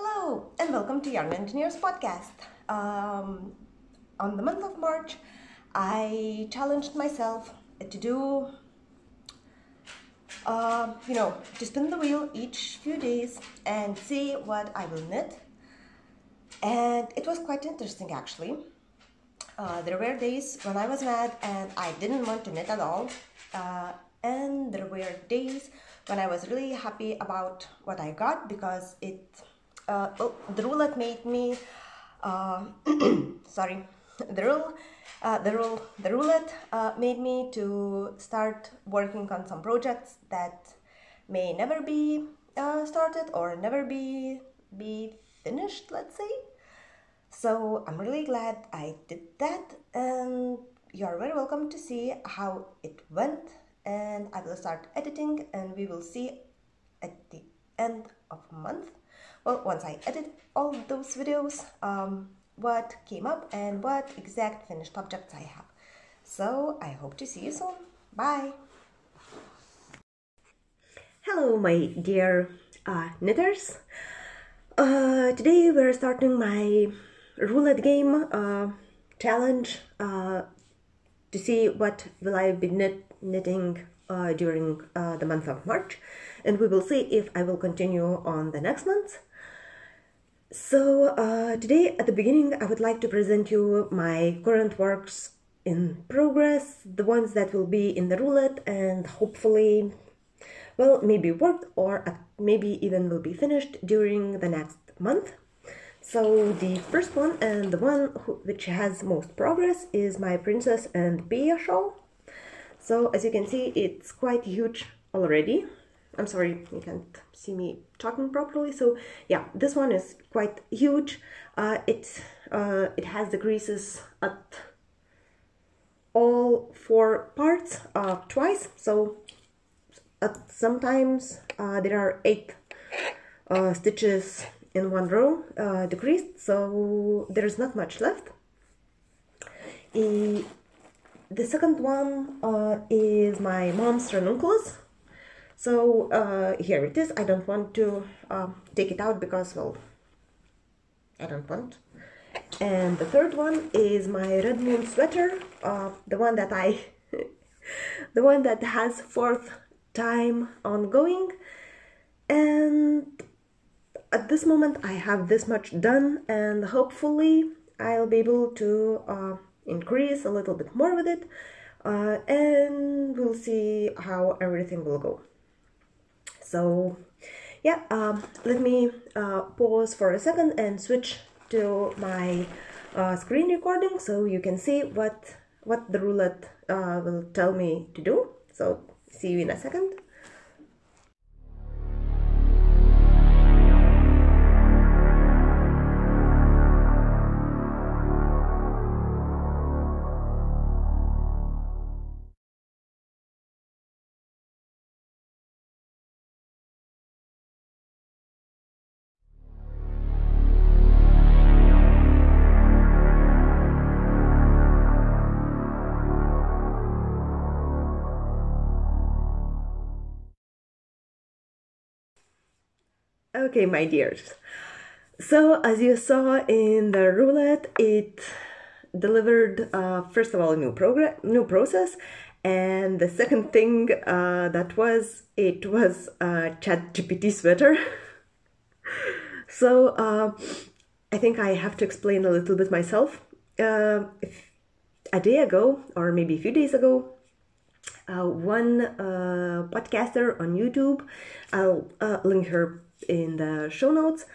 Hello and welcome to Young Engineers Podcast. On the month of March, I challenged myself to do, to spin the wheel each few days and see what I will knit. And it was quite interesting actually. There were days when I was mad and I didn't want to knit at all. And there were days when I was really happy about what I got because the roulette made me sorry the roulette made me to start working on some projects that may never be started or never be finished, let's say. So I'm really glad I did that, and you're very welcome to see how it went. And I will start editing and we will see at the end of the month, well, once I edit all those videos, what came up and what exact finished objects I have. So I hope to see you soon. Bye! Hello my dear knitters. Today we're starting my roulette game challenge to see what will I be knitting during the month of March, and we will see if I will continue on the next month. So today at the beginning I would like to present you my current works in progress, the ones that will be in the roulette and hopefully, well, maybe worked or maybe even will be finished during the next month. So the first one and the one which has most progress is my Princess and Pia shawl. So as you can see, it's quite huge already. I'm sorry, you can't see me talking properly. So yeah, this one is quite huge. It has the creases at all four parts twice. So sometimes there are 8 stitches in one row decreased, so there's not much left. The second one is my mom's ranunculus. So here it is. I don't want to take it out because, well, I don't want. And the third one is my red moon sweater, the one that the one that has 4th time ongoing. And at this moment I have this much done, and hopefully I'll be able to increase a little bit more with it, and we'll see how everything will go. So yeah, let me pause for a second and switch to my screen recording so you can see what the roulette will tell me to do. So see you in a second. Okay, my dears. So as you saw in the roulette, it delivered first of all a new process, and the second thing it was a ChatGPT sweater. So I think I have to explain a little bit myself. A day ago, or maybe a few days ago, one podcaster on YouTube, I'll link her in the show notes,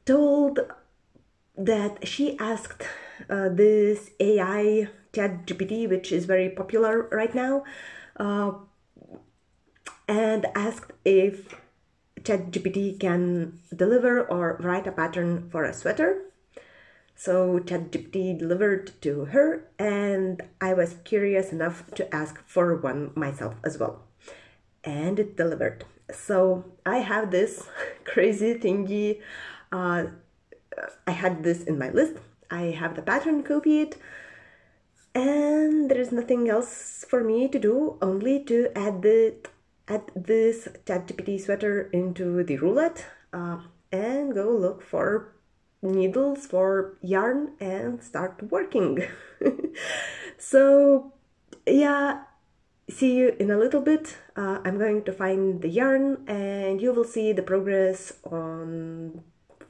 told that she asked this AI ChatGPT, which is very popular right now, and asked if ChatGPT can deliver or write a pattern for a sweater. So ChatGPT delivered to her, and I was curious enough to ask for one myself as well, and it delivered. So I have this crazy thingy. I had this in my list. I have the pattern copied, and there is nothing else for me to do, only to add this ChatGPT sweater into the roulette. and go look for needles, for yarn, and start working. So yeah, see you in a little bit. I'm going to find the yarn and you will see the progress on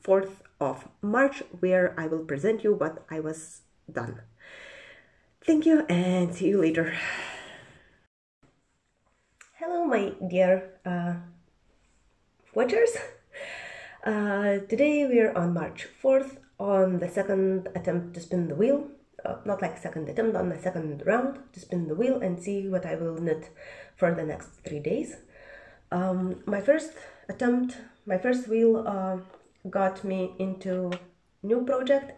4th of March, where I will present you what I was done. Thank you and see you later. Hello my dear watchers. Today we are on March 4th on the second attempt to spin the wheel. Not like second attempt, on the second round to spin the wheel and see what I will knit for the next 3 days. My first attempt, my first wheel got me into new project,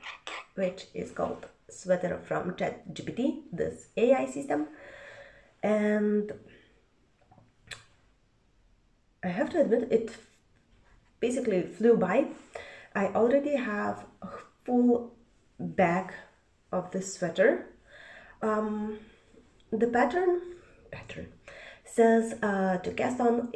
which is called Sweater from ChatGPT, this AI system. And I have to admit, it basically flew by. I already have a full bag of this sweater. The pattern says to cast on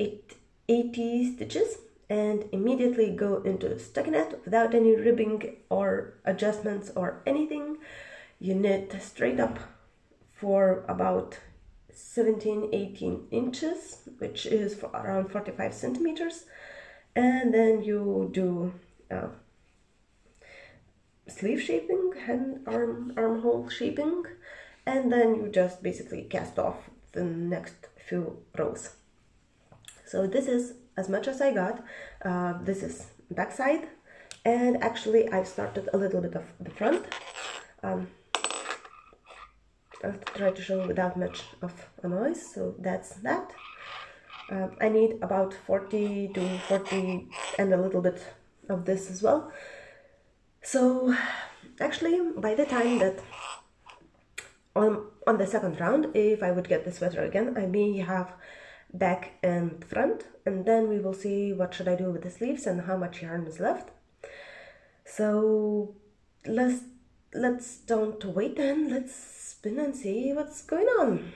80 stitches and immediately go into stockinette without any ribbing or adjustments or anything. You knit straight up for about 17-18 inches, which is for around 45 centimeters, and then you do sleeve shaping and armhole shaping, and then you just basically cast off the next few rows. So this is as much as I got. This is backside, and actually I started a little bit of the front. I'll try to show without much of a noise. So that's that. I need about 40 to 40 and a little bit of this as well. So actually, by the time that on the second round, if I would get the sweater again, I may have back and front, and then we will see what should I do with the sleeves and how much yarn is left. So let's don't wait and let's spin and see what's going on.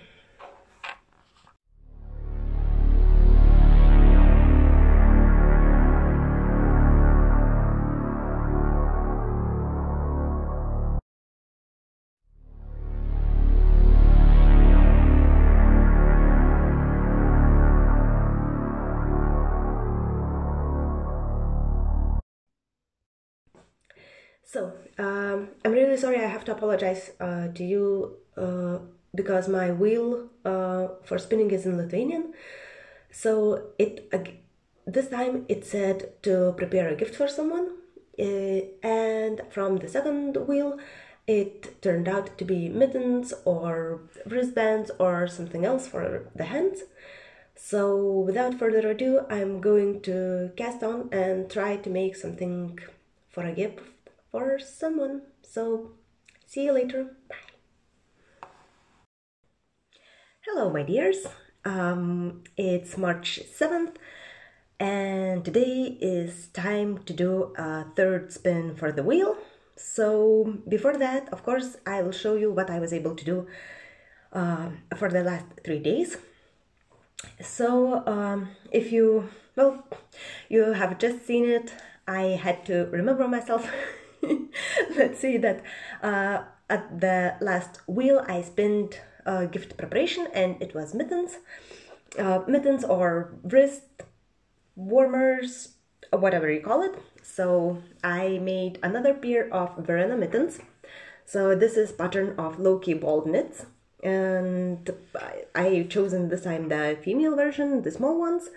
So, I'm really sorry, I have to apologize to you because my wheel for spinning is in Lithuanian. So this time it said to prepare a gift for someone, and from the second wheel it turned out to be mittens or wristbands or something else for the hands. So without further ado, I'm going to cast on and try to make something for a gift for someone. So see you later. Bye. Hello my dears. It's March 7th and today is time to do a third spin for the wheel. So before that, of course, I will show you what I was able to do for the last 3 days. So if you have just seen it, I had to remember myself. Let's see that at the last wheel I spent gift preparation, and it was mittens or wrist warmers, or whatever you call it. So I made another pair of Varenna mittens. So this is pattern of low-key ball knits, and I chosen this time the female version, the small ones,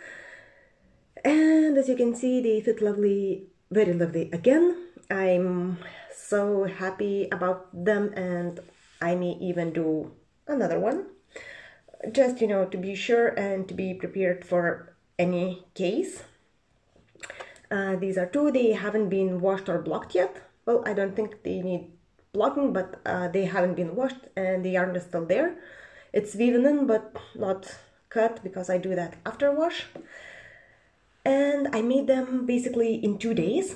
and as you can see they fit lovely, very lovely again. I'm so happy about them, and I may even do another one, just to be sure and to be prepared for any case. These are two. They haven't been washed or blocked yet. Well, I don't think they need blocking, but they haven't been washed and the yarn is still there. It's woven in but not cut because I do that after wash. And I made them basically in 2 days.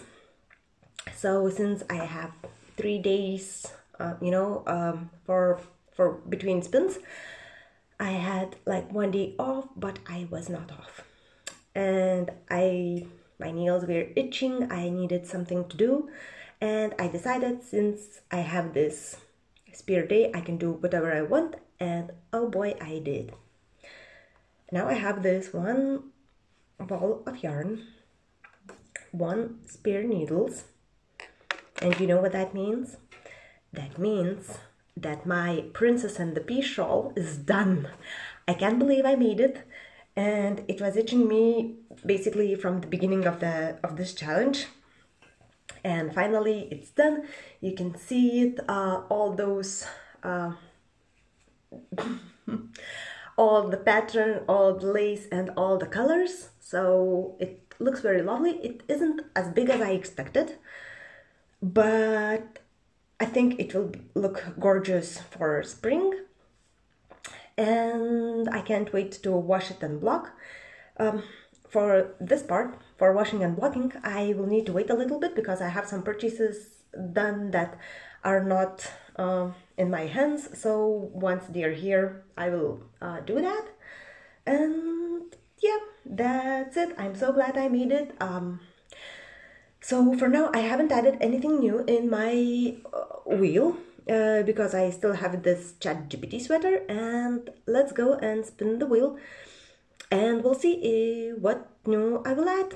So since I have 3 days, for between spins, I had like 1 day off, but I was not off. And my nails were itching, I needed something to do, and I decided since I have this spare day, I can do whatever I want, and oh boy, I did. Now I have this one ball of yarn, one spare needles, and you know what that means? That means that my Princess and the Pea shawl is done. I can't believe I made it, and it was itching me basically from the beginning of this challenge. And finally it's done. You can see it, all those all the pattern, all the lace, and all the colors. So it looks very lovely. It isn't as big as I expected, but I think it will look gorgeous for spring, and I can't wait to wash it and block. For this part, for washing and blocking, I will need to wait a little bit because I have some purchases done that are not in my hands. So once they're here, I will do that. And yeah, that's it. I'm so glad I made it. So for now, I haven't added anything new in my wheel because I still have this ChatGPT sweater, and let's go and spin the wheel and we'll see what new I will add.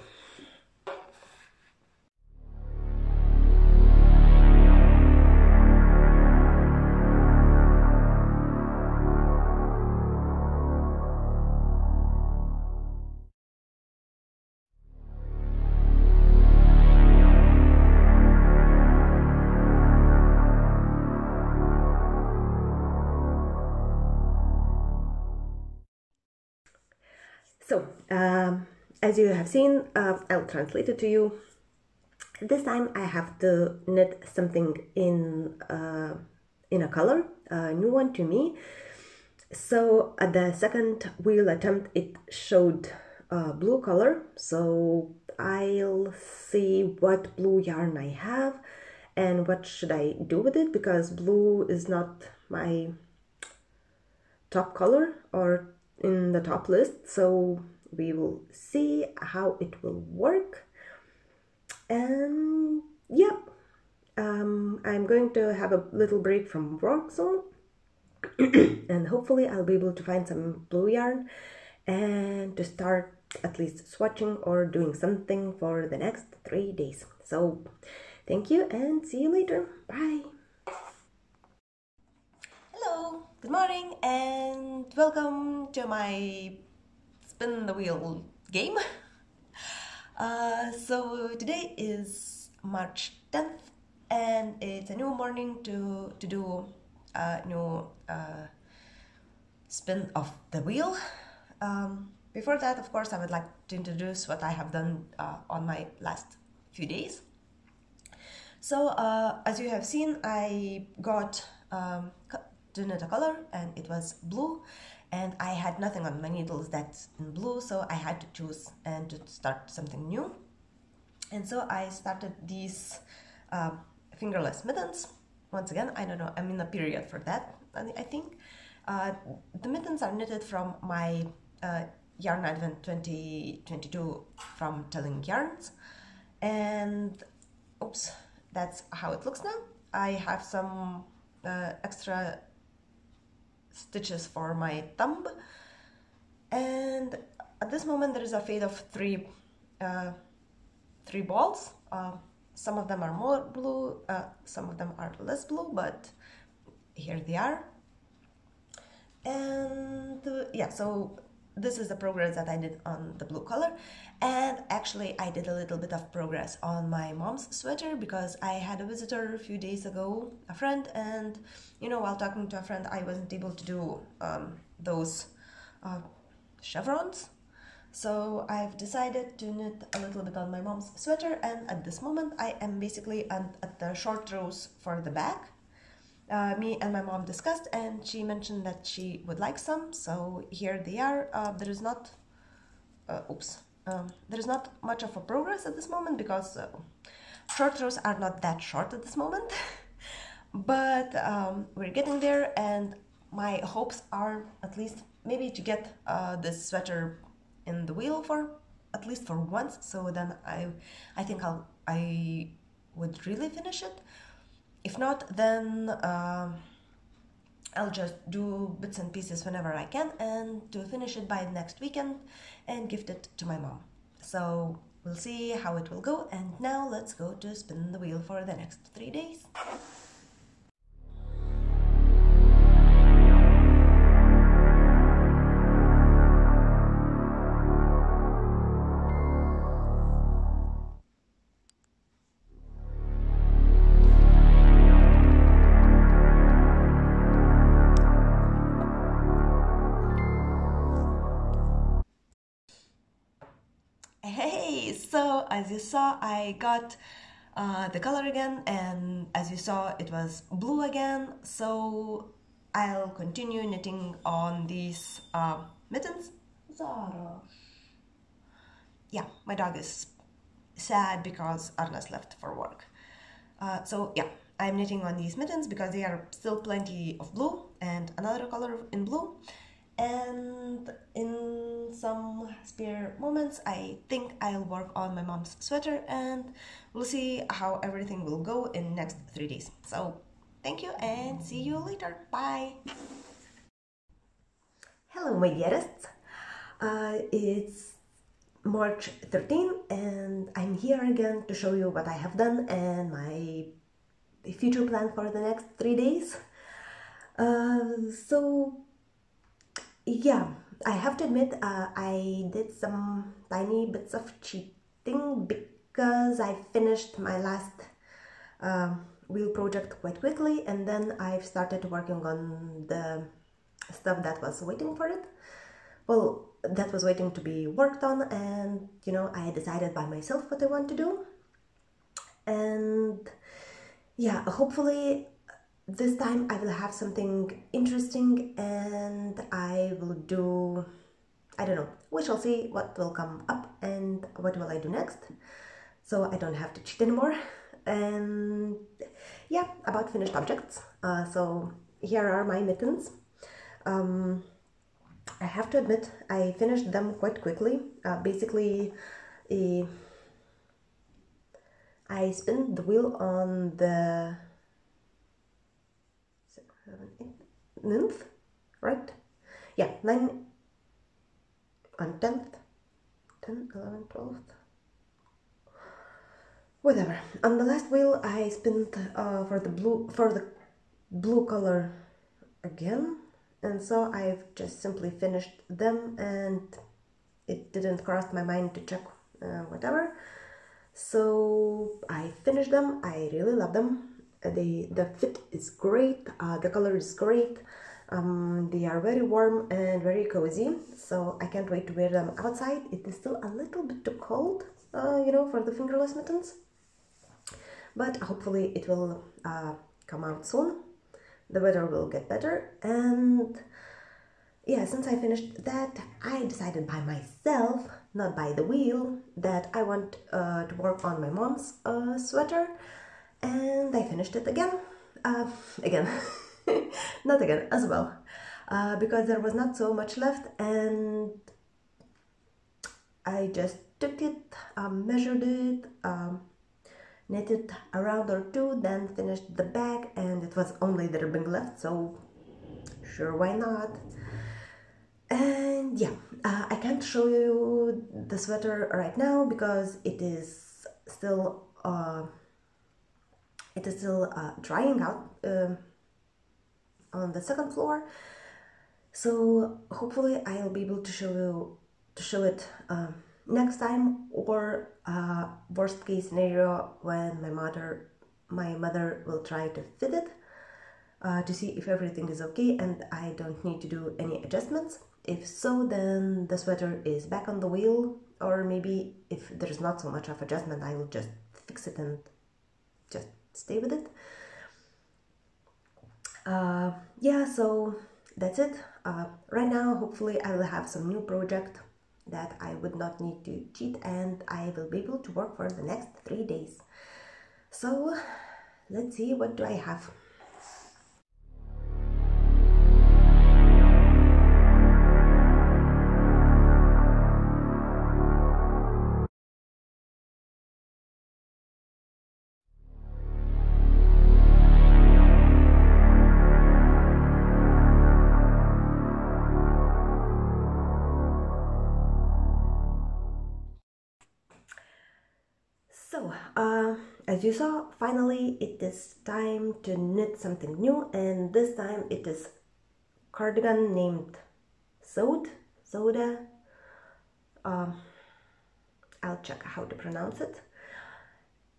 So, as you have seen, I'll translate it to you. This time I have to knit something in a color, a new one to me. So at the second wheel attempt, it showed blue color. So I'll see what blue yarn I have and what should I do with it, because blue is not my top color or in the top list, so we will see how it will work. And yeah, I'm going to have a little break from work soon and hopefully I'll be able to find some blue yarn and to start at least swatching or doing something for the next 3 days. So thank you and see you later. Bye. Good morning and welcome to my spin the wheel game. So today is March 10th and it's a new morning to do a new spin of the wheel. Before that, of course, I would like to introduce what I have done on my last few days. So as you have seen, I got to knit a color and it was blue, and I had nothing on my needles that's in blue, so I had to choose and to start something new. And so I started these fingerless mittens. Once again, I don't know, I'm in a period for that, I think. The mittens are knitted from my Yarn Advent 2022 from Telling Yarns, and oops, that's how it looks now. I have some extra stitches for my thumb, and at this moment there is a fade of three balls. Some of them are more blue, some of them are less blue, but here they are. And yeah, so this is the progress that I did on the blue color. And actually I did a little bit of progress on my mom's sweater because I had a visitor a few days ago, a friend, and you know, while talking to a friend I wasn't able to do those chevrons. So I've decided to knit a little bit on my mom's sweater, and at this moment I am basically at the short rows for the back. Me and my mom discussed and she mentioned that she would like some, so here they are. There is not there is not much of a progress at this moment because short rows are not that short at this moment. But we're getting there, and my hopes are at least maybe to get this sweater in the wheel for at least for once, so then I think I would really finish it. If not, then I'll just do bits and pieces whenever I can, and to finish it by next weekend and gift it to my mom. So we'll see how it will go, and now let's go to spin the wheel for the next 3 days. Hey, so as you saw, I got the color again, and as you saw, it was blue again. So I'll continue knitting on these mittens. Zara. Yeah, my dog is sad because Arna's left for work. So yeah, I'm knitting on these mittens because they are still plenty of blue and another color in blue. And in some spare moments, I think I'll work on my mom's sweater, and we'll see how everything will go in next 3 days. So thank you and see you later. Bye. Hello, my dearest. It's March 13 and I'm here again to show you what I have done and my future plan for the next 3 days. So yeah, I have to admit I did some tiny bits of cheating because I finished my last wheel project quite quickly, and then I've started working on the stuff that was waiting for it. Well, that was waiting to be worked on, and you know, I decided by myself what I want to do. And yeah, hopefully this time I will have something interesting and I will do, I don't know, we shall see what will come up and what will I do next, so I don't have to cheat anymore. And yeah, about finished objects, so here are my mittens. I have to admit I finished them quite quickly. Basically I spin the wheel on the 9th, right? Yeah, 9 on 10th, 10, 11, 12th, whatever. On the last wheel I spinned for the blue color again, and so I've just simply finished them, and it didn't cross my mind to check whatever. So I finished them. I really love them. The fit is great, the color is great, they are very warm and very cozy, so I can't wait to wear them outside. It is still a little bit too cold, you know, for the fingerless mittens, but hopefully it will come out soon. The weather will get better, and yeah, since I finished that, I decided by myself, not by the wheel, that I want to work on my mom's sweater. And I finished it again, not again, as well, because there was not so much left, and I just took it, measured it, knitted a round or two, then finished the bag, and it was only the ribbing left, so sure, why not? And yeah, I can't show you the sweater right now because it is still drying out on the second floor, so hopefully I'll be able to show it next time, or worst case scenario when my mother will try to fit it to see if everything is okay and I don't need to do any adjustments. If so, then the sweater is back on the wheel, or maybe if there's not so much of adjustment, I will just fix it and just stay with it. Yeah, so that's it. Right now, hopefully I will have some new project that I would not need to cheat, and I will be able to work for the next 3 days. So let's see, what do I have? So, as you saw, finally it is time to knit something new, and this time it is cardigan named Soda. I'll check how to pronounce it.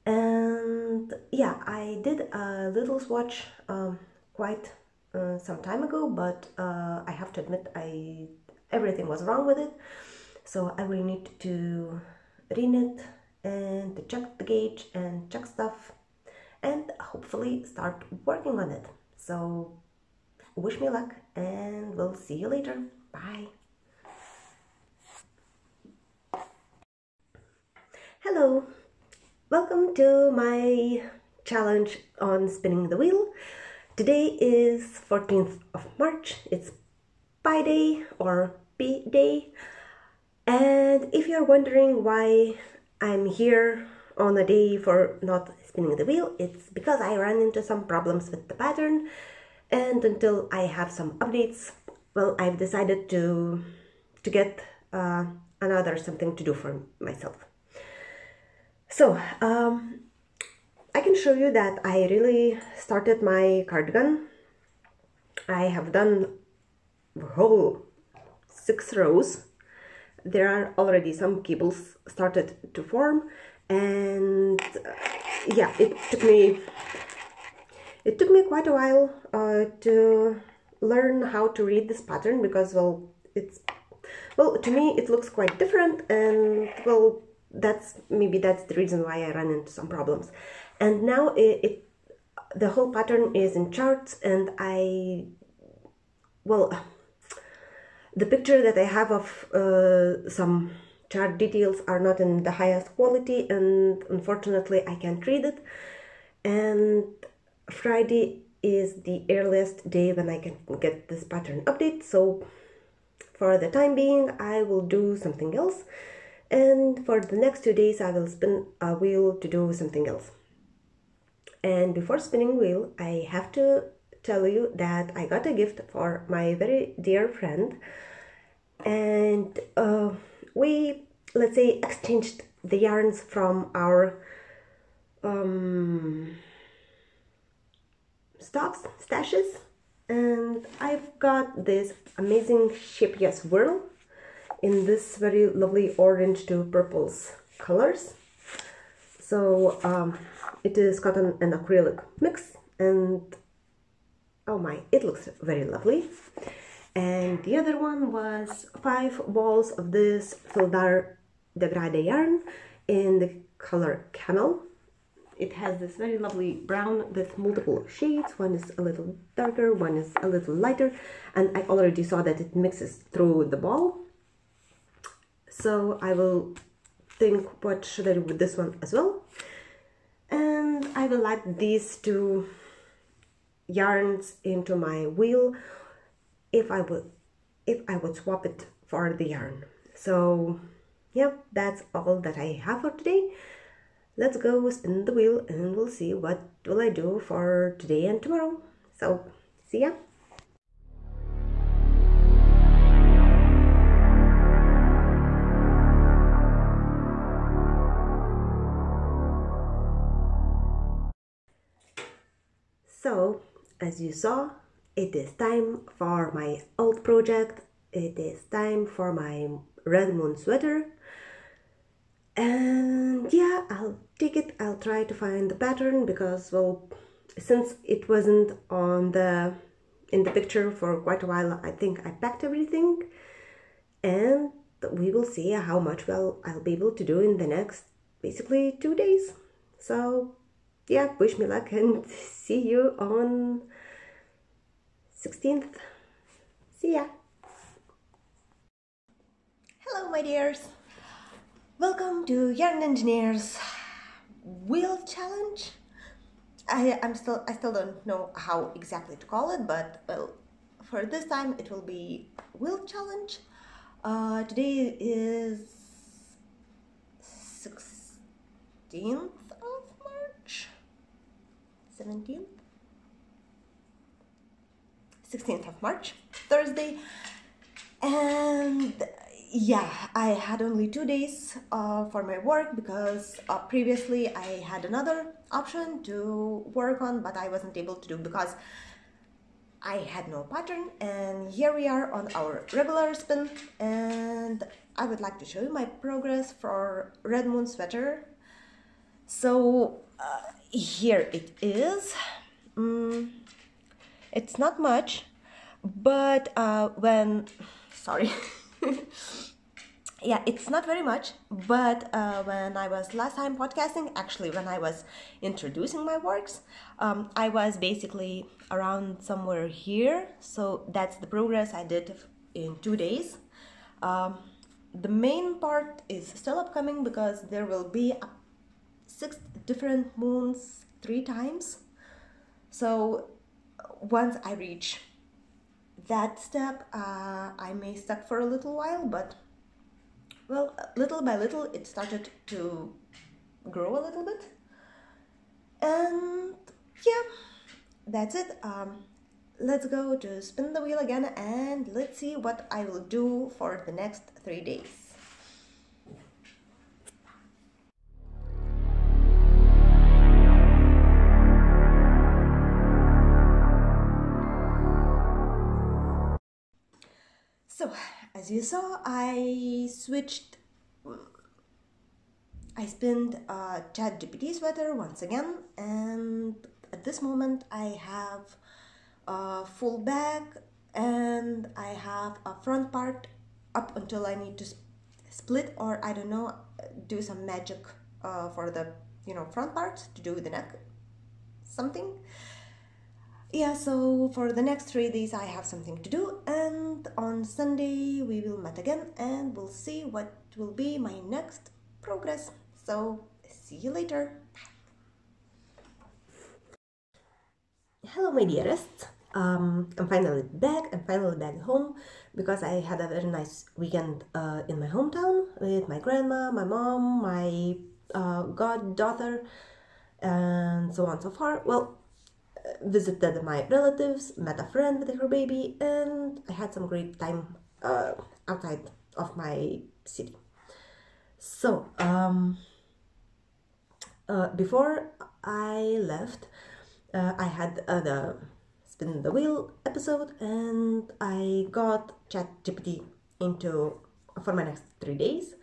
And yeah, I did a little swatch quite some time ago, but I have to admit everything was wrong with it, so I will need to reknit and to check the gauge and check stuff and hopefully start working on it. So wish me luck and we'll see you later. Bye. Hello, welcome to my challenge on spinning the wheel. Today is 14th of March. It's Pi Day or P Day. And if you're wondering why I'm here on a day for not spinning the wheel, it's because I ran into some problems with the pattern, and until I have some updates, well, I've decided to get another something to do for myself. So I can show you that I really started my cardigan. I have done the whole 6 rows. There are already some cables started to form, and yeah, it took me quite a while to learn how to read this pattern, because well, to me it looks quite different, and well, that's the reason why I ran into some problems. And now the whole pattern is in charts, and the picture that I have of some chart details are not in the highest quality, and unfortunately I can't read it. And Friday is the earliest day when I can get this pattern update, so for the time being I will do something else, and for the next 2 days I will spin a wheel to do something else. And before spinning wheel, I have to tell you that I got a gift for my very dear friend, and we, let's say, exchanged the yarns from our stashes, and I've got this amazing Shapia swirl in this very lovely orange to purples colors. So it is cotton and acrylic mix, and oh my, it looks very lovely. And the other one was 5 balls of this Fildar Degradé yarn in the color camel. It has this very lovely brown with multiple shades. One is a little darker, one is a little lighter, and I already saw that it mixes through the ball. So I will think, what should I do with this one as well? And I will add these 2 yarns into my wheel if I would swap it for the yarn. So yeah, that's all that I have for today. Let's go spin the wheel and we'll see what will I do for today and tomorrow. So see ya. So, as you saw, it is time for my old project. It is time for my red moon sweater. And yeah, I'll take it. I'll try to find the pattern, because well, since it wasn't in the picture for quite a while, I think I packed everything, and we will see how much well I'll be able to do in the next basically 2 days. So yeah, wish me luck and see you on 16th. See ya. Hello my dears. Welcome to Yarn Engineer's Wheel Challenge. I still don't know how exactly to call it, but well, for this time it will be Wheel Challenge. Today is 16th of March. 17th? 16th of March, Thursday, and Yeah, I had only 2 days for my work because previously I had another option to work on, but I wasn't able to do because I had no pattern. And here we are on our regular spin, and I would like to show you my progress for Red Moon sweater. So here it is. It's not much, but sorry. Yeah, it's not very much, but when I was last time podcasting, actually when I was introducing my works, I was basically around somewhere here. So that's the progress I did in 2 days. The main part is still upcoming because there will be 6 different moons 3 times. So once I reach that step, I may stuck for a little while, but well, little by little it started to grow a little bit. And yeah, that's it. Let's go to spin the wheel again and let's see what I will do for the next 3 days. So, as you saw, I spinned a ChatGPT sweater once again, and at this moment I have a full back and I have a front part up until I need to split, or I don't know, do some magic for the front part to do the neck something. Yeah, so for the next 3 days I have something to do, and on Sunday we will meet again and we'll see what will be my next progress. So see you later. Hello my dearest. I'm finally back. I'm finally back home because I had a very nice weekend in my hometown with my grandma, my mom, my goddaughter, and so on and so forth. Well, visited my relatives, met a friend with her baby, and I had some great time outside of my city. So before I left, I had the spin the wheel episode, and I got ChatGPT into for my next 3 days,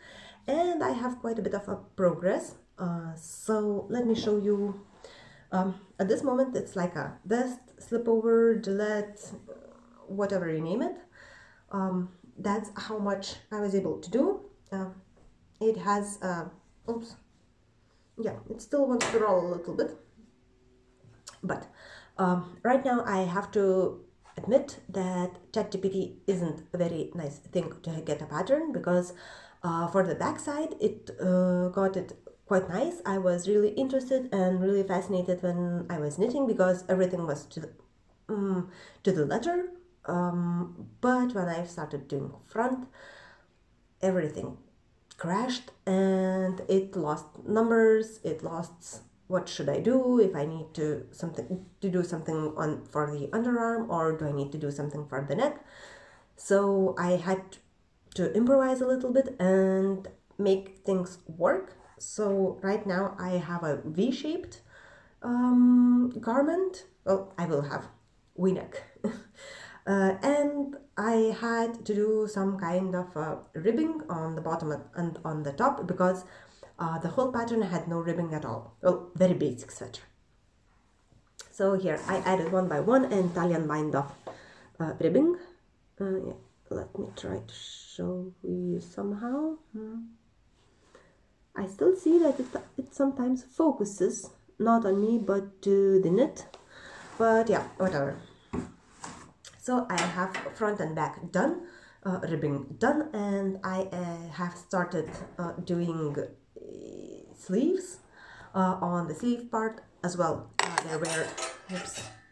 and I have quite a bit of a progress. So let me show you. At this moment, it's like a vest, slipover, Gillette, whatever you name it. That's how much I was able to do. It has, oops, yeah, it still wants to roll a little bit. But right now I have to admit that ChatGPT isn't a very nice thing to get a pattern, because for the backside it got it quite nice. I was really interested and really fascinated when I was knitting because everything was to the letter. But when I started doing front, everything crashed and it lost numbers. It lost what should I do, if I need to do something on for the underarm, or do I need to do something for the neck. So I had to improvise a little bit and make things work. So right now I have a V-shaped garment. Well, I will have V-neck. And I had to do some kind of ribbing on the bottom and on the top, because the whole pattern had no ribbing at all. Well, very basic sweater. So here I added one by one an Italian bind off ribbing. Yeah, let me try to show you somehow. I still see that it sometimes focuses not on me but to the knit, but yeah, whatever. So I have front and back done, ribbing done, and I have started doing sleeves on the sleeve part as well.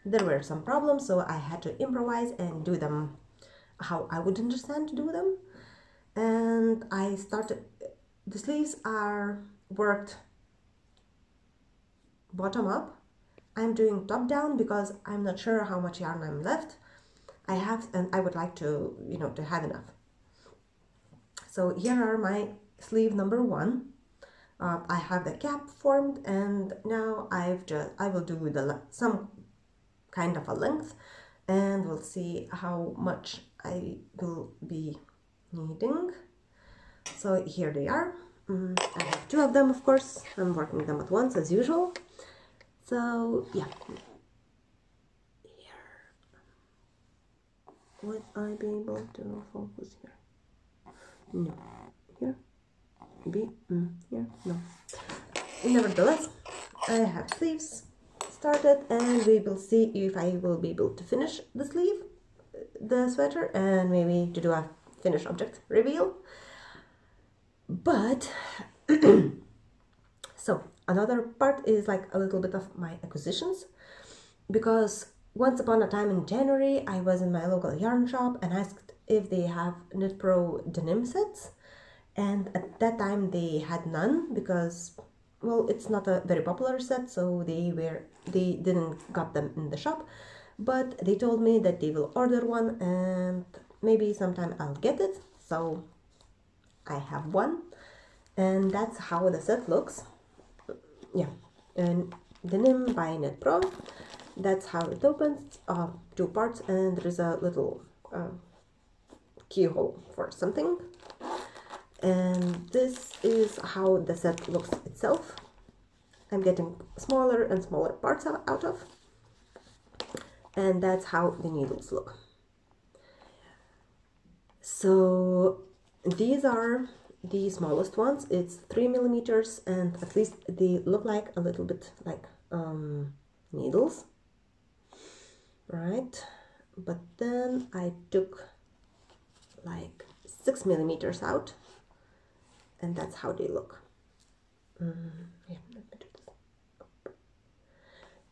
There were some problems, so I had to improvise and do them how I would understand to do them. And I started, the sleeves are worked bottom up. I'm doing top down because I'm not sure how much yarn I'm left. I have, and I would like to, to have enough. So here are my sleeve number 1. I have the cap formed, and now I will do some kind of a length, and we'll see how much I will be needing. So here they are. I have 2 of them, of course. I'm working them at once as usual. So yeah, here. Would I be able to focus here? No. Here? Maybe? Here? No. Nevertheless, I have sleeves started, and we will see if I will be able to finish the sleeve, the sweater, and maybe to do a finished object reveal. But so another part is like a little bit of my acquisitions, because once upon a time in January I was in my local yarn shop and asked if they have Knit Pro denim sets, and at that time they had none because, well, it's not a very popular set, so they didn't got them in the shop. But they told me that they will order one and maybe sometime I'll get it. So I have one, and that's how the set looks. Yeah, and denim by Knit Pro. That's how it opens. 2 parts, and there is a little keyhole for something. And this is how the set looks itself. I'm getting smaller and smaller parts out of, and that's how the needles look. So these are the smallest ones. It's 3 millimeters, and at least they look like a little bit like needles, right? But then I took like 6 millimeters out, and that's how they look. Yeah, let me do this.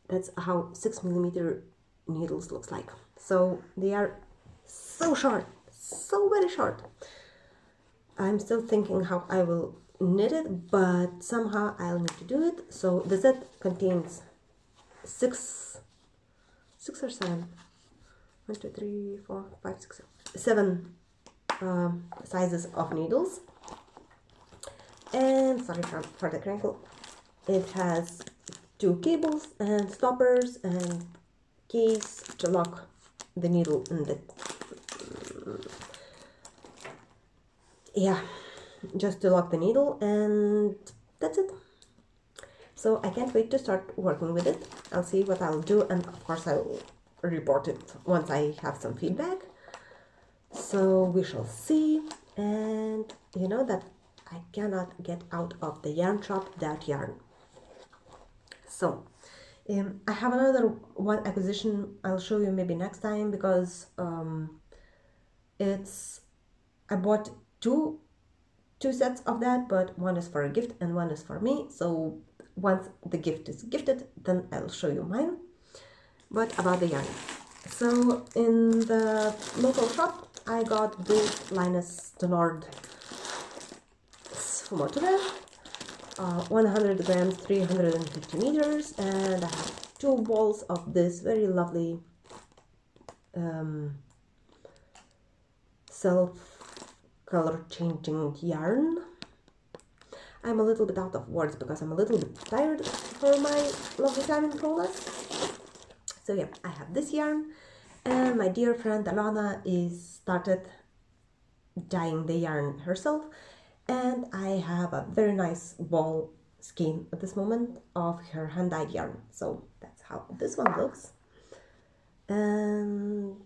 That's how 6 millimeter needles looks like. So they are so short, so very short. I'm still thinking how I will knit it, but somehow I'll need to do it. So the set contains 6 or 7. 1, 2, 3, 4, 5, 6, 7 sizes of needles. And sorry for the crinkle. It has 2 cables and stoppers and keys to lock the needle in the just to lock the needle, and that's it. So I can't wait to start working with it. I'll see what I'll do, and of course I'll report it once I have some feedback. So we shall see. And you know that I cannot get out of the yarn shop without yarn. So I have another one acquisition I'll show you maybe next time, because I bought two sets of that, but one is for a gift and one is for me. So once the gift is gifted, then I'll show you mine. But about the yarn. So in the local shop, I got this Linus de Nord Sfumatura, 100 grams, 350 meters, and I have 2 balls of this very lovely self-color changing yarn. I'm a little bit out of words because I'm a little bit tired for my lovely time in progress. So yeah, I have this yarn, and my dear friend Alana is started dyeing the yarn herself, and I have a very nice ball skein at this moment of her hand-dyed yarn. So that's how this one looks. And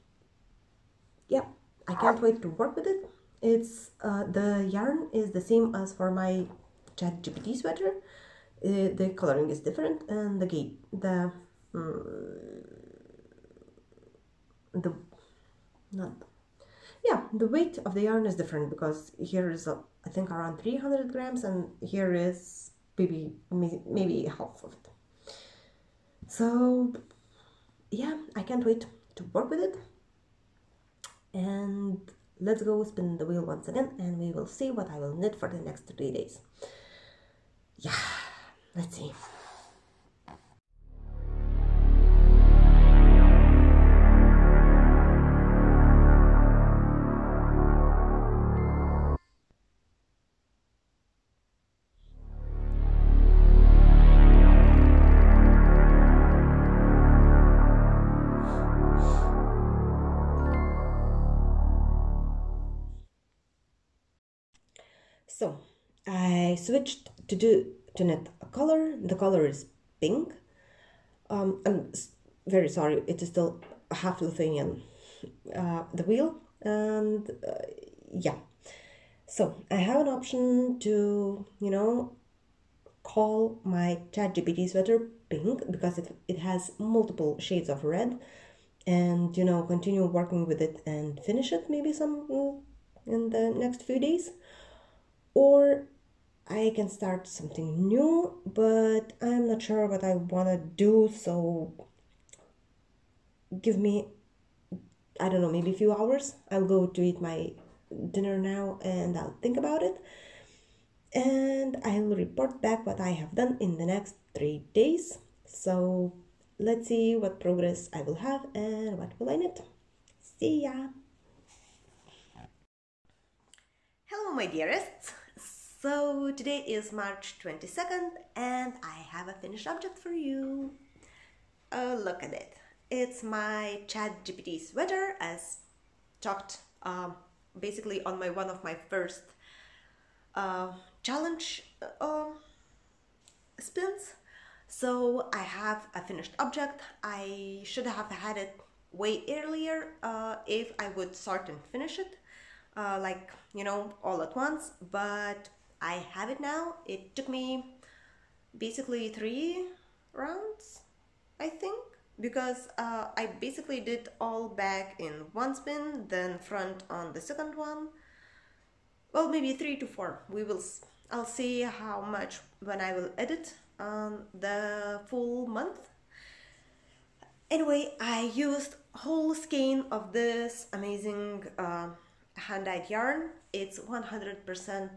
yeah, I can't wait to work with it. It's the yarn is the same as for my ChatGPT sweater. The coloring is different, and the weight of the yarn is different, because here is I think around 300 grams, and here is maybe half of it. So yeah, I can't wait to work with it. And let's go spin the wheel once again, and we will see what I will knit for the next 3 days. Yeah, let's see. So I switched to knit a color. The color is pink. I'm very sorry, it is still half Lithuanian, the wheel, and yeah. So I have an option to, call my ChatGPT sweater pink because it has multiple shades of red, and, continue working with it and finish it maybe some in the next few days. Or I can start something new, but I'm not sure what I want to do, so give me, I don't know, maybe a few hours. I'll go to eat my dinner now and I'll think about it. And I'll report back what I have done in the next 3 days. So let's see what progress I will have and what will I knit. See ya! Hello, my dearests! So today is March 22nd and I have a finished object for you. Oh, look at it. It's my ChatGPT sweater, as talked basically on one of my first challenge spins. So I have a finished object. I should have had it way earlier if I would start and finish it, all at once, but I have it now. It took me basically 3 rounds, I think, because I basically did all back in one spin, then front on the second one. Well, maybe 3 to 4. I'll see how much when I will edit the full month. Anyway, I used whole skein of this amazing hand-dyed yarn. It's 100%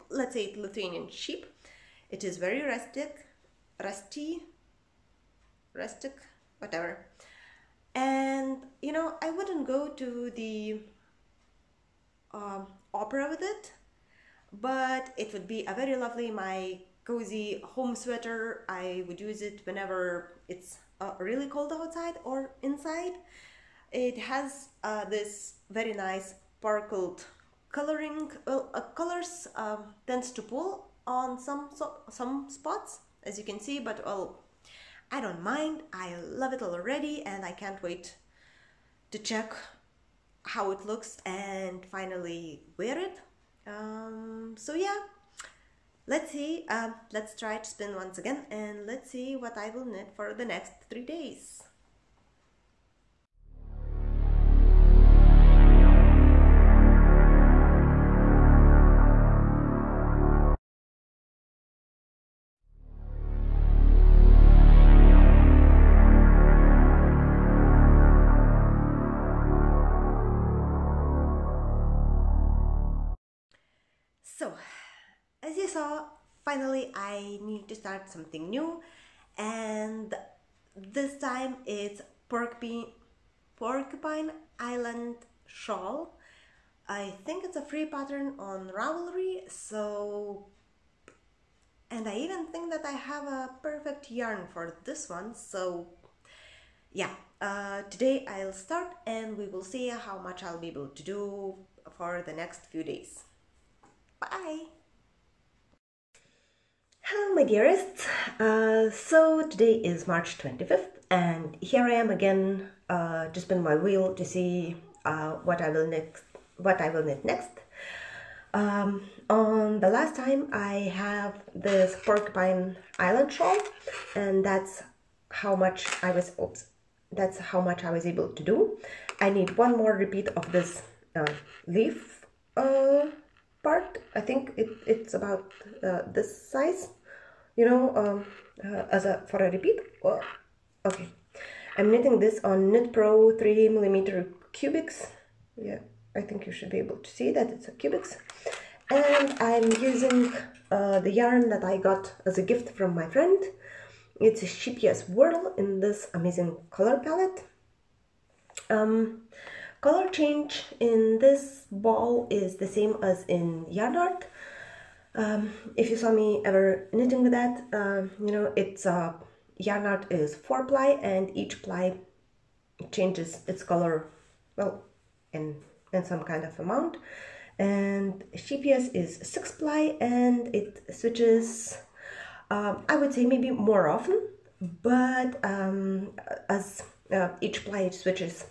let's say Lithuanian sheep. It is very rustic, whatever. And I wouldn't go to the opera with it, but it would be a very lovely, my cozy home sweater. I would use it whenever it's really cold outside or inside. It has this very nice sparkled coloring. Well, colors tends to pull on some spots, as you can see, but well, I don't mind. I love it already and I can't wait to check how it looks and finally wear it. So yeah, let's see. Let's try to spin once again and let's see what I will knit for the next 3 days. So, as you saw, finally I need to start something new, and this time it's Porcupine Island shawl. I think it's a free pattern on Ravelry, and I even think that I have a perfect yarn for this one, so yeah, today I'll start and we will see how much I'll be able to do for the next few days. Bye! Hello, my dearest. So today is March 25th and here I am again to spin my wheel to see what I will knit next. On the last time I have this Porcupine Island shawl, and that's how much I was able to do. I need one more repeat of this leaf part. I think it's about this size, for a repeat. Oh, okay, I'm knitting this on Knit Pro 3mm cubics. Yeah, I think you should be able to see that it's a cubics. And I'm using the yarn that I got as a gift from my friend. It's a Sheepiest Whirl in this amazing color palette. Color change in this ball is the same as in yarn art. If you saw me ever knitting with that, it's yarn art is 4 ply and each ply changes its color, well, in some kind of amount. and GPS is 6-ply, and it switches, I would say maybe more often, but as each ply it switches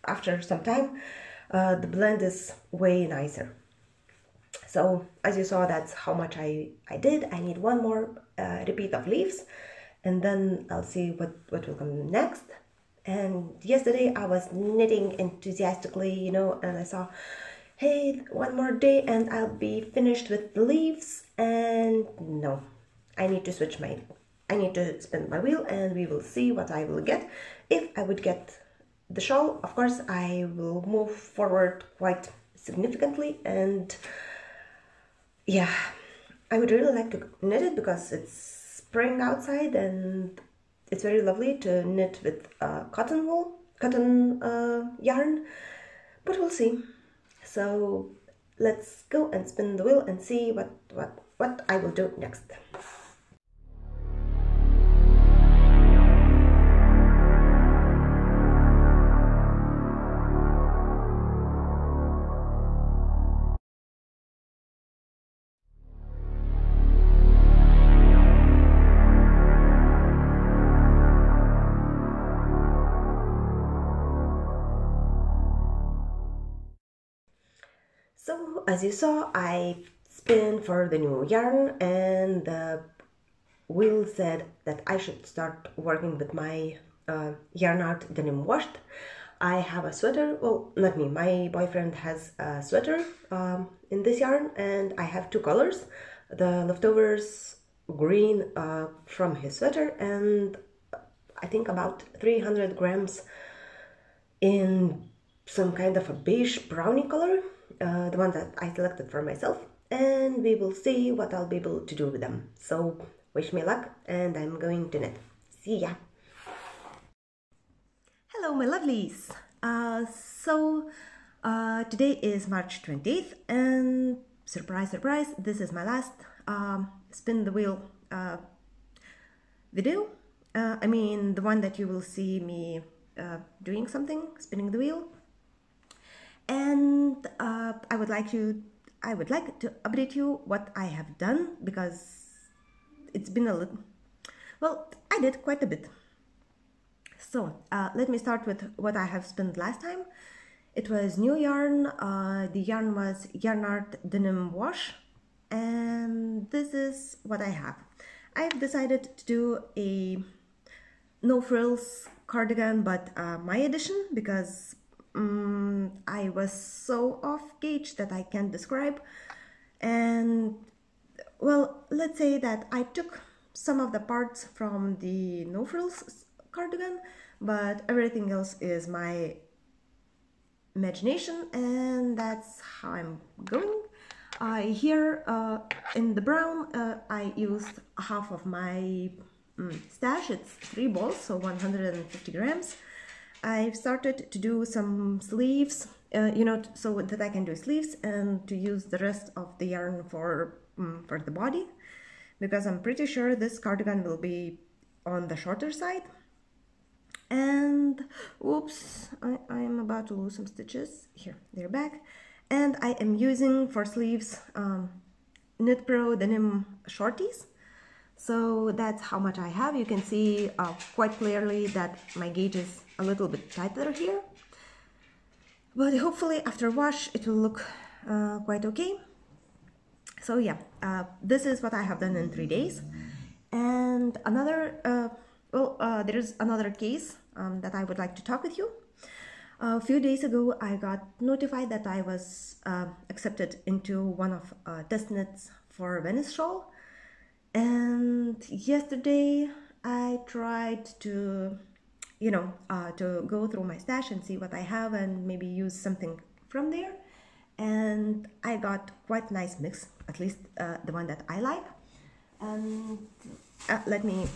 after some time, the blend is way nicer. So as you saw, that's how much I did. I need one more repeat of leaves, and then I'll see what will come next. And yesterday I was knitting enthusiastically, you know, and I saw, hey, one more day and I'll be finished with the leaves. And no, I need to spin my wheel, and we will see what I will get. If I would get the shawl, of course, I will move forward quite significantly, and yeah, I would really like to knit it because it's spring outside and it's very lovely to knit with cotton yarn, but we'll see. So let's go and spin the wheel and see what I will do next. So as you saw, I spin for the new yarn, and the wheel said that I should start working with my yarn art denim washed. I have a sweater, well, not me, my boyfriend has a sweater in this yarn, and I have two colors, the leftovers green from his sweater, and I think about 300 grams in some kind of a beige brownie color, the one that I selected for myself, and we will see what I'll be able to do with them. So wish me luck, and I'm going to knit. See ya! Hello my lovelies! Today is March 20th, and surprise surprise, this is my last spin the wheel video. I mean the one that you will see me doing something, spinning the wheel. And I would like to update you what I have done, because it's been a little, well, I did quite a bit. So let me start with what I have spun last time. It was new yarn. The yarn was Yarn Art Denim Wash, and this is what I have. I've decided to do a no frills cardigan, but my edition, because I was so off gauge that I can't describe. And well, let's say that I took some of the parts from the no frills cardigan, but everything else is my imagination, and that's how I'm going. Here in the brown, I used half of my stash. It's 3 balls, so 150 grams. I've started to do some sleeves, you know, so that I can do sleeves and to use the rest of the yarn for the body, because I'm pretty sure this cardigan will be on the shorter side. And oops, I am about to lose some stitches. Here, they're back. And I am using for sleeves Knit Pro denim shorties. So that's how much I have. You can see quite clearly that my gauge is a little bit tighter here, but hopefully after wash it will look quite okay. So yeah, this is what I have done in 3 days. And another there is another case that I would like to talk with you. A few days ago I got notified that I was accepted into one of testnets for Venice shawl. And yesterday I tried to, you know, to go through my stash and see what I have and maybe use something from there. And I got quite nice mix, at least the one that I like. And let me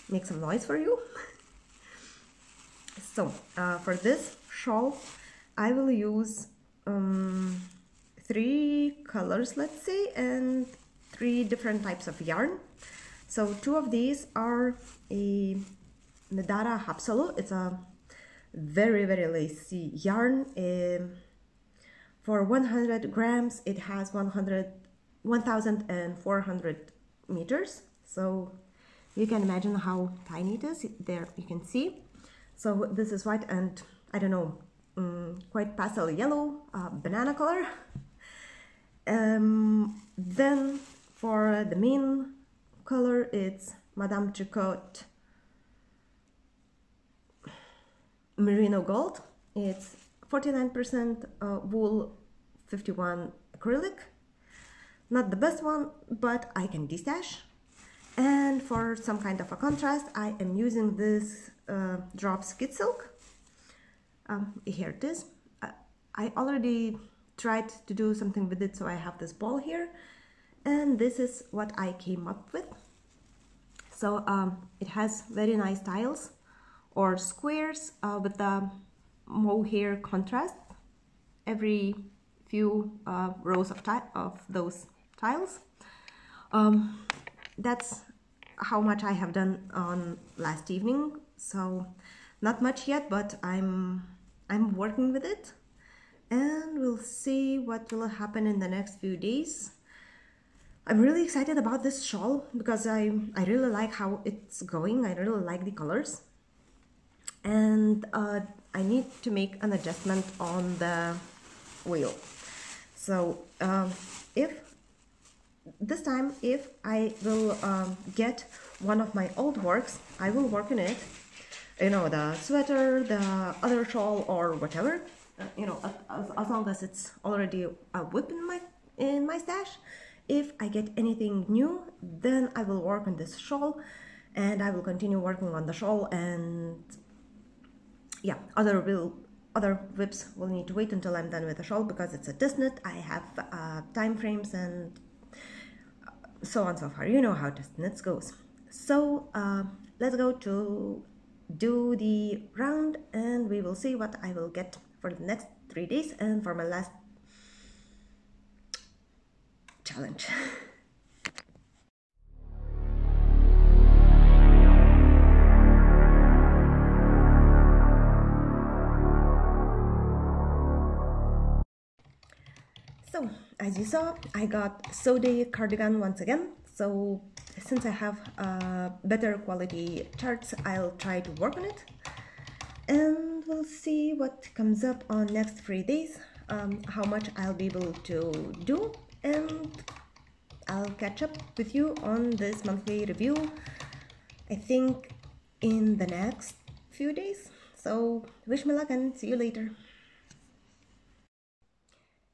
make some noise for you. So for this shawl I will use 3 colors, let's say, and 3 different types of yarn. So 2 of these are a Medara Hapsalo. It's a very lacy yarn. For 100 grams, it has 1,400 meters. So you can imagine how tiny it is. There you can see. So this is white and, I don't know, quite pastel yellow, banana color. Then for the main color, it's Madame Tricot Merino Gold. It's 49% wool, 51 acrylic. Not the best one, but I can destash. And for some kind of a contrast, I am using this Drops Kid Silk. Here it is. I already tried to do something with it, so I have this ball here. And this is what I came up with. So it has very nice tiles or squares with the mohair contrast every few rows of those tiles. That's how much I have done on last evening, so not much yet, but I'm working with it, and we'll see what will happen in the next few days. I'm really excited about this shawl because I really like how it's going. I really like the colors, and I need to make an adjustment on the wheel. So if I will get one of my old works, I will work on it, you know, the sweater, the other shawl, or whatever, you know, as long as it's already a whip in my stash. If I get anything new, then I will work on this shawl, and I will continue working on the shawl, and yeah, other whips will need to wait until I'm done with the shawl because it's a test knit. I have time frames and so on so far. You know how test knits goes. So let's go to do the round, and we will see what I will get for the next 3 days and for my last challenge. So, as you saw, I got Sode cardigan once again. So, since I have better quality charts, I'll try to work on it. And we'll see what comes up on next 3 days, how much I'll be able to do. And I'll catch up with you on this monthly review, I think, in the next few days. So, wish me luck and see you later.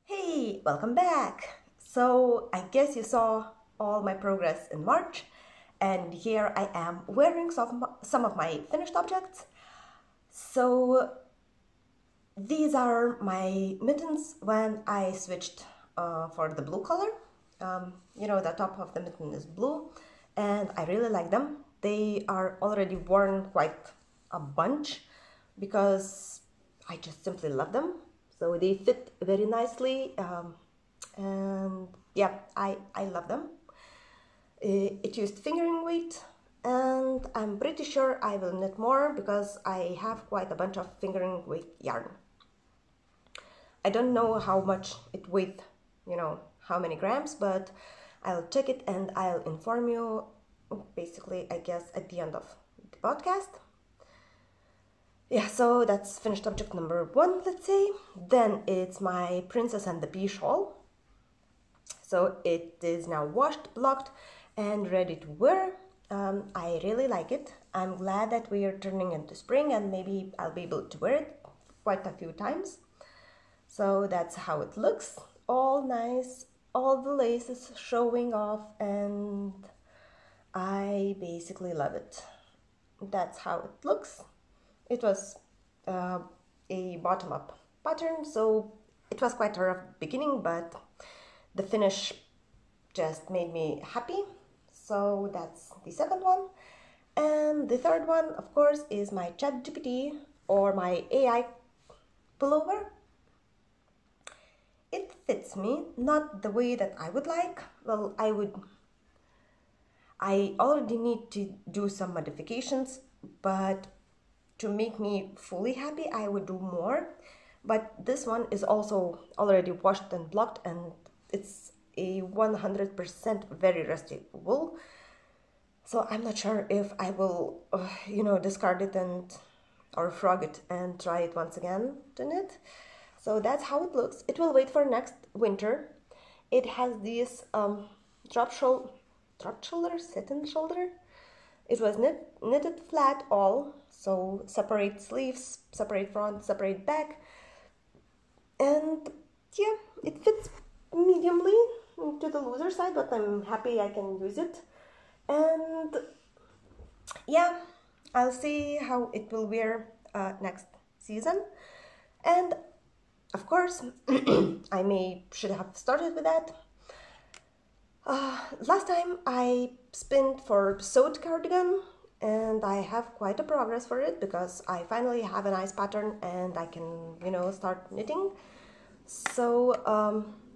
Hey, welcome back! So I guess you saw all my progress in March, and here I am wearing some of my finished objects. So these are my mittens when I switched for the blue color. You know, the top of the mitten is blue, and I really like them. They are already worn quite a bunch because I just simply love them. So they fit very nicely, and yeah, I love them. It used fingering weight, and I'm pretty sure I will knit more because I have quite a bunch of fingering weight yarn. I don't know how much it weighs, you know, how many grams, but I'll check it and I'll inform you basically, I guess, at the end of the podcast. Yeah, so that's finished object number 1, let's say. Then it's my Princess and the Pea shawl. So it is now washed, blocked, and ready to wear. I really like it. I'm glad that we are turning into spring, and maybe I'll be able to wear it quite a few times. So that's how it looks. All nice, all the laces showing off, and I basically love it. That's how it looks. It was a bottom-up pattern, so it was quite a rough beginning, but the finish just made me happy. So that's the second one. And the third one, of course, is my ChatGPT or my AI pullover. It fits me, not the way that I would like. Well, I already need to do some modifications, but to make me fully happy, I would do more. but this one is also already washed and blocked, and it's a 100% very rusty wool. So I'm not sure if I will, discard it or frog it and try it once again to knit. So that's how it looks. It will wait for next winter. It has this drop shoulder, satin shoulder. It was knitted flat all, so separate sleeves, separate front, separate back. And yeah, it fits mediumly to the looser side, but I'm happy I can use it. And yeah, I'll see how it will wear next season. And of course, I should have started with that. Last time I spinned for sewed cardigan, and I have quite a progress for it because I finally have a nice pattern and I can, start knitting. So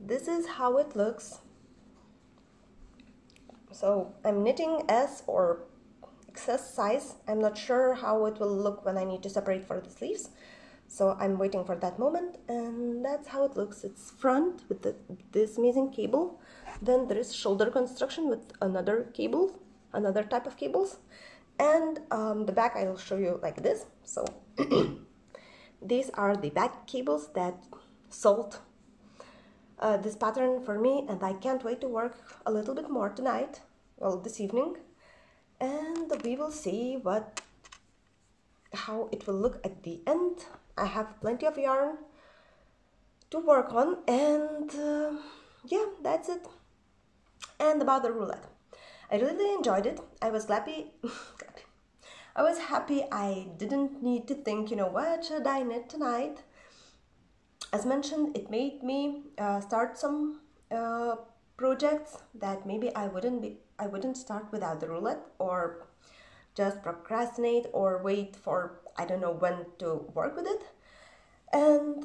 this is how it looks. So I'm knitting S or XS size. I'm not sure how it will look when I need to separate for the sleeves. So I'm waiting for that moment, and that's how it looks. It's front with this amazing cable. Then there is shoulder construction with another cable, another type of cables. And the back I'll show you like this. So these are the back cables that sold this pattern for me, and I can't wait to work a little bit more tonight, well, this evening. And we will see how it will look at the end. I have plenty of yarn to work on, and yeah, that's it. And about the roulette, I really enjoyed it. I was happy. I was happy I didn't need to think, what should I knit tonight? As mentioned, it made me start some projects that maybe I wouldn't start without the roulette, or just procrastinate or wait for I don't know when to work with it. And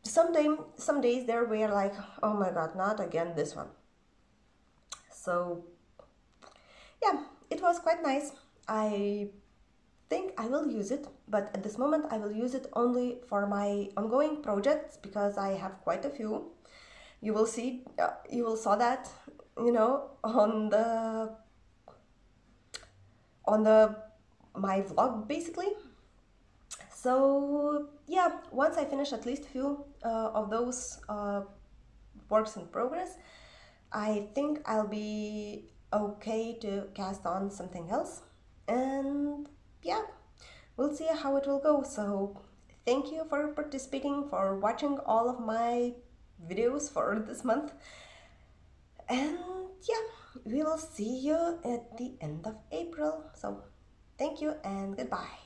some days there were like, oh my god, not again this one. So yeah, it was quite nice. I think I will use it, but at this moment I will use it only for my ongoing projects because I have quite a few. You will saw that, on my vlog basically. So yeah, once I finish at least a few of those works in progress, I think I'll be okay to cast on something else. And yeah, we'll see how it will go. So thank you for participating, for watching all of my videos for this month. And yeah, we will see you at the end of April. So thank you and goodbye.